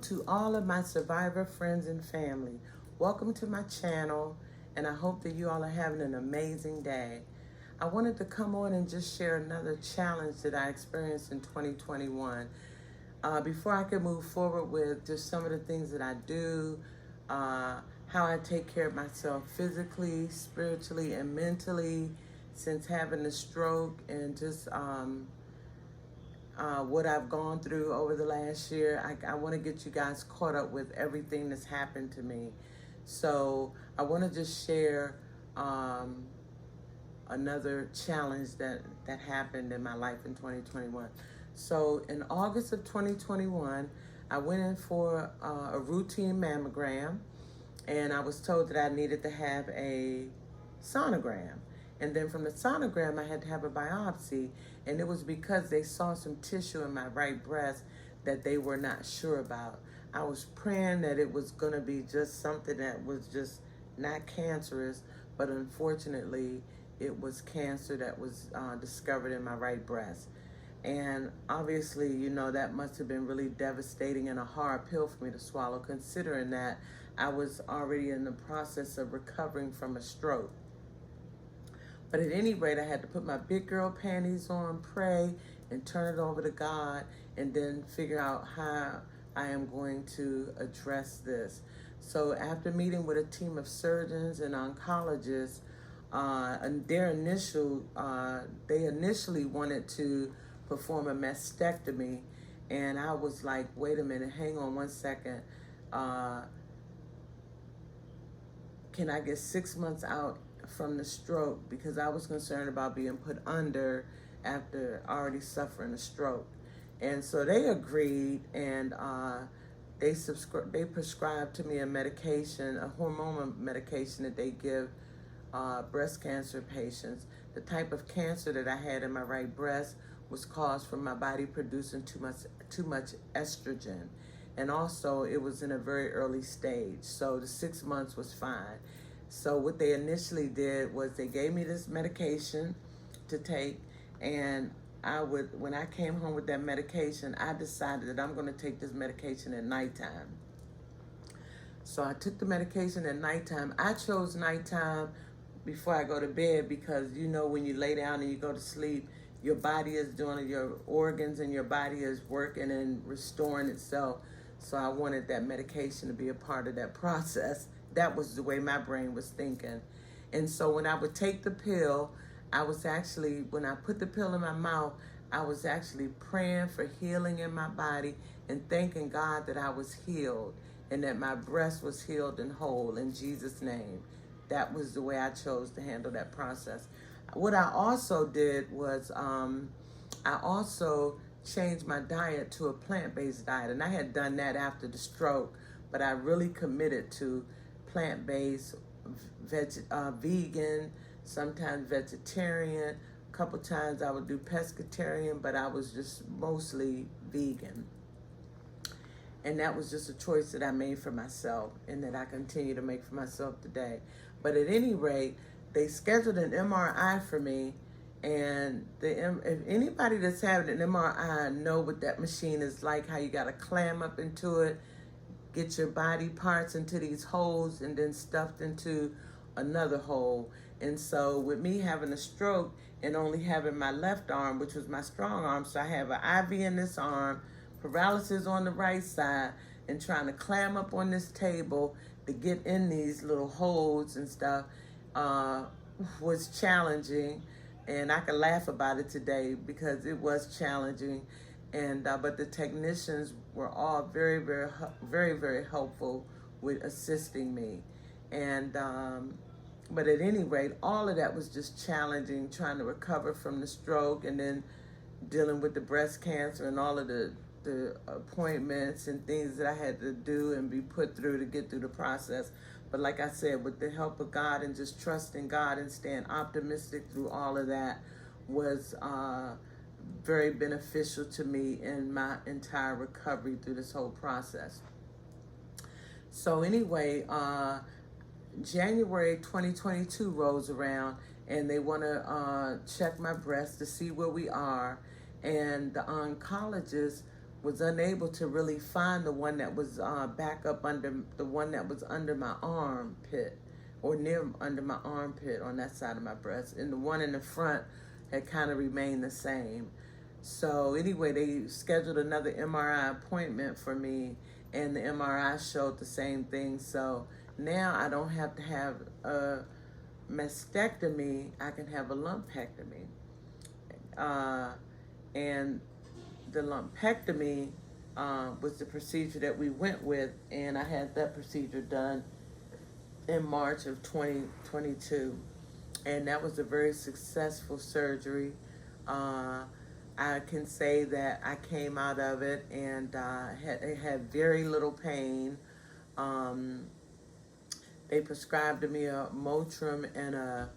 to all of my survivor friends and family. Welcome to my channel, and I hope that you all are having an amazing day. I wanted to come on and just share another challenge that I experienced in 2021. Before I can move forward with just some of the things that I do, how I take care of myself physically, spiritually, and mentally since having the stroke, and just what I've gone through over the last year. I want to get you guys caught up with everything that's happened to me. So I want to just share another challenge that happened in my life in 2021. So in August of 2021, I went in for a routine mammogram, and I was told that I needed to have a sonogram. And then from the sonogram, I had to have a biopsy, and it was because they saw some tissue in my right breast that they were not sure about. I was praying that it was going to be just something that was just not cancerous, but unfortunately, it was cancer that was discovered in my right breast. And obviously, you know, that must have been really devastating and a hard pill for me to swallow, considering that I was already in the process of recovering from a stroke. But at any rate, I had to put my big girl panties on, pray, and turn it over to God, and then figure out how I am going to address this. So after meeting with a team of surgeons and oncologists, and they initially wanted to perform a mastectomy, and I was like, wait a minute, hang on one second. Can I get 6 months out from the stroke, because I was concerned about being put under after already suffering a stroke. And so they agreed, and they prescribed to me a medication, a hormonal medication that they give breast cancer patients. The type of cancer that I had in my right breast was caused from my body producing too much estrogen. And also it was in a very early stage. So the 6 months was fine. So what they initially did was they gave me this medication to take, and when I came home with that medication, I decided that I'm going to take this medication at nighttime. So I took the medication at nighttime. I chose nighttime before I go to bed because, you know, when you lay down and you go to sleep, your body is doing, your organs and your body is working and restoring itself. So I wanted that medication to be a part of that process. That was the way my brain was thinking. And so when I would take the pill, when I put the pill in my mouth, I was actually praying for healing in my body and thanking God that I was healed and that my breast was healed and whole in Jesus' name. That was the way I chose to handle that process. What I also did was I also changed my diet to a plant-based diet, and I had done that after the stroke, but I really committed to plant-based, vegan, sometimes vegetarian. A couple times I would do pescatarian, but I was just mostly vegan. And that was just a choice that I made for myself and that I continue to make for myself today. But at any rate, they scheduled an MRI for me, and if anybody that's having an MRI know what that machine is like, how you got to clam up into it, get your body parts into these holes and then stuffed into another hole. And so with me having a stroke and only having my left arm, which was my strong arm, so I have an IV in this arm, paralysis on the right side, and trying to clam up on this table to get in these little holes and stuff was challenging. And I can laugh about it today because it was challenging. And but the technicians were all very, very, very, very helpful with assisting me. And but at any rate, all of that was just challenging, trying to recover from the stroke and then dealing with the breast cancer and all of the appointments and things that I had to do and be put through to get through the process. But like I said, with the help of God and just trusting God and staying optimistic through all of that was very beneficial to me in my entire recovery through this whole process. So anyway, January 2022 rolls around, and they want to check my breast to see where we are. And the oncologist was unable to really find the one that was back up under the one that was under my armpit, or near under my armpit on that side of my breast, and the one in the front had kind of remained the same. So anyway, they scheduled another MRI appointment for me, and the MRI showed the same thing. So now I don't have to have a mastectomy, I can have a lumpectomy. And the lumpectomy was the procedure that we went with, and I had that procedure done in March of 2022. And that was a very successful surgery. I can say that I came out of it and had very little pain. They prescribed to me a Motrin and a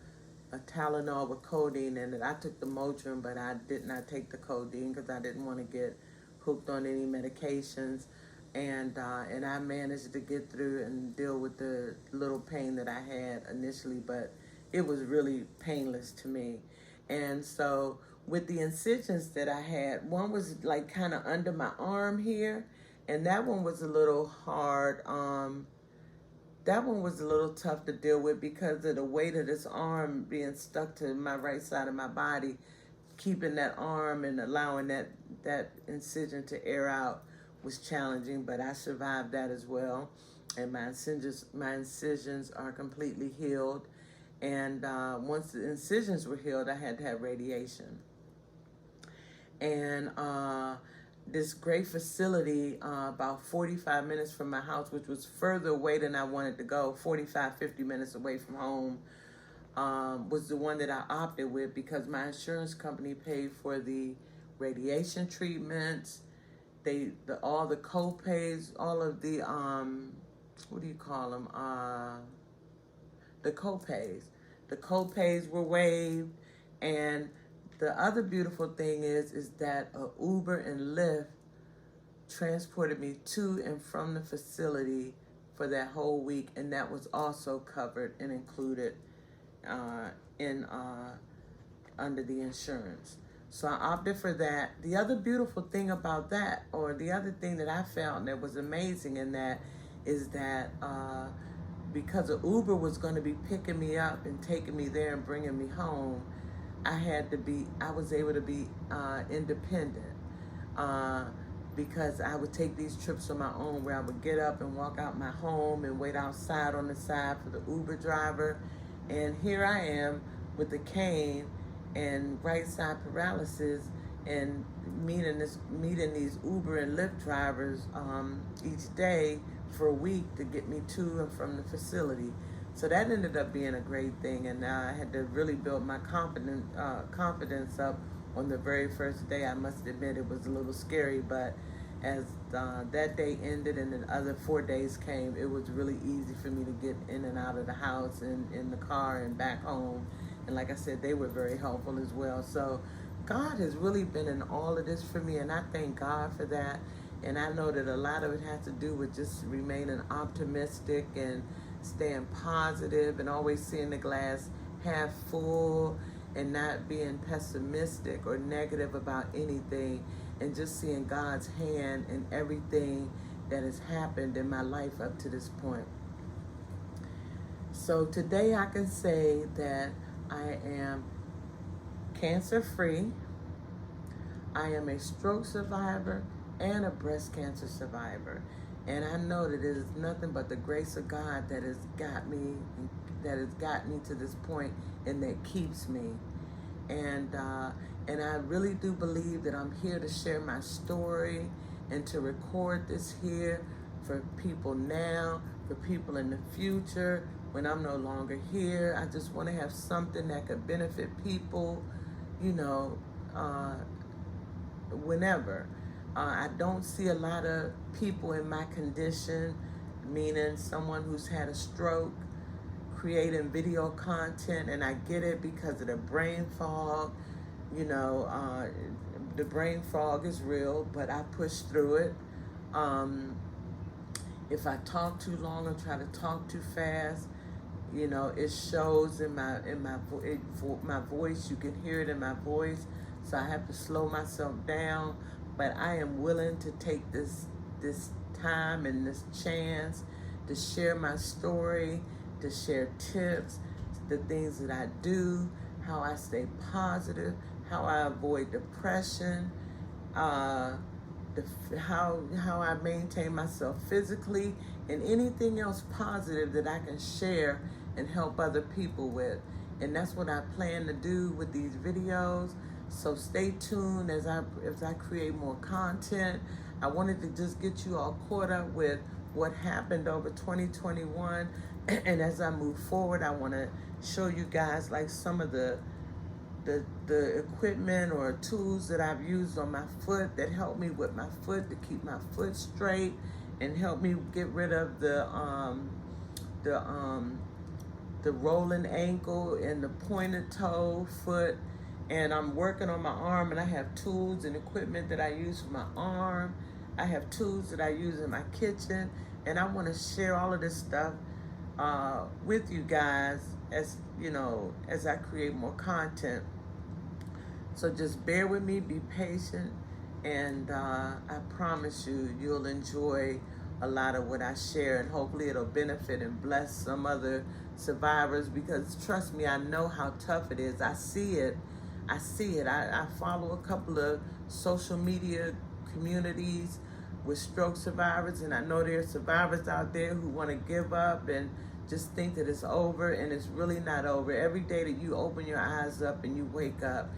Tylenol with codeine in it. I took the Motrin, but I did not take the codeine because I didn't want to get hooked on any medications. And I managed to get through and deal with the little pain that I had initially, but it was really painless to me. And so with the incisions that I had, one was like kind of under my arm here, and that one was a little hard. That one was a little tough to deal with because of the weight of this arm being stuck to my right side of my body, keeping that arm and allowing that incision to air out was challenging, but I survived that as well. And my incisions are completely healed. And once the incisions were healed, I had to have radiation. And this great facility, about 45 minutes from my house, which was further away than I wanted to go, 45, 50 minutes away from home, was the one that I opted with because my insurance company paid for the radiation treatments, all the co-pays, all of the, what do you call them? The co-pays. The co-pays were waived, and the other beautiful thing is that Uber and Lyft transported me to and from the facility for that whole week, and that was also covered and included under the insurance. So I opted for that. The other beautiful thing about that, or the other thing that I found that was amazing in that, is that because Uber was going to be picking me up and taking me there and bringing me home, I was able to be independent because I would take these trips on my own, where I would get up and walk out my home and wait outside on the side for the Uber driver. And here I am with a cane and right side paralysis, and meeting these Uber and Lyft drivers each day for a week to get me to and from the facility. So that ended up being a great thing, and I had to really build my confidence up on the very first day. I must admit it was a little scary, but as that day ended and the other 4 days came, it was really easy for me to get in and out of the house and in the car and back home. And like I said, they were very helpful as well. So God has really been in all of this for me, and I thank God for that. And I know that a lot of it has to do with just remaining optimistic and staying positive and always seeing the glass half full and not being pessimistic or negative about anything, and just seeing God's hand in everything that has happened in my life up to this point. So today I can say that I am cancer-free, I am a stroke survivor, and a breast cancer survivor. And I know that it is nothing but the grace of God that has got me to this point, and that keeps me. And I really do believe that I'm here to share my story and to record this here for people now, for people in the future, when I'm no longer here. I just want to have something that could benefit people, whenever. I don't see a lot of people in my condition, meaning someone who's had a stroke, creating video content, and I get it because of the brain fog. The brain fog is real, but I push through it. If I talk too long or try to talk too fast, it shows in my voice. You can hear it in my voice, so I have to slow myself down. but I am willing to take this time and this chance to share my story, to share tips, the things that I do, how I stay positive, how I avoid depression, how I maintain myself physically, and anything else positive that I can share and help other people with. And that's what I plan to do with these videos. So stay tuned as I create more content. I wanted to just get you all caught up with what happened over 2021. And as I move forward, I want to show you guys like some of the equipment or tools that I've used on my foot that help me with my foot to keep my foot straight and help me get rid of the rolling ankle and the pointed toe foot. And I'm working on my arm, and I have tools and equipment that I use for my arm. I have tools that I use in my kitchen, and I want to share all of this stuff with you guys as you know, as I create more content. So just bear with me, be patient, and I promise you'll enjoy a lot of what I share, and hopefully it'll benefit and bless some other survivors, because trust me, I know how tough it is. I see it. I follow a couple of social media communities with stroke survivors, and I know there are survivors out there who want to give up and just think that it's over, and it's really not over. Every day that you open your eyes up and you wake up,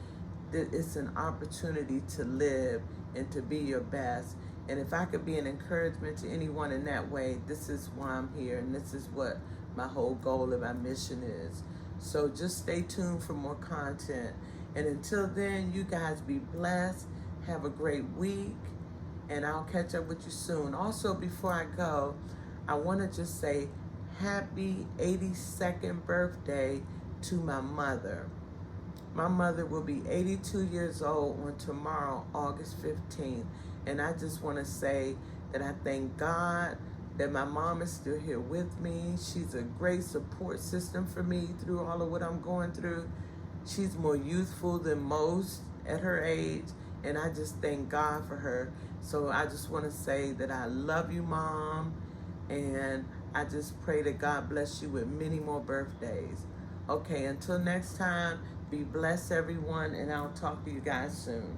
it's an opportunity to live and to be your best. And if I could be an encouragement to anyone in that way, this is why I'm here, and this is what my whole goal and my mission is. So just stay tuned for more content. And until then, you guys be blessed. Have a great week, and I'll catch up with you soon. Also, before I go, I want to just say happy 82nd birthday to my mother. My mother will be 82 years old on tomorrow, August 15th. And I just want to say that I thank God that my mom is still here with me. She's a great support system for me through all of what I'm going through. She's more youthful than most at her age, and I just thank God for her. So I just want to say that I love you, Mom, and I just pray that God bless you with many more birthdays. Okay, until next time, be blessed, everyone, and I'll talk to you guys soon.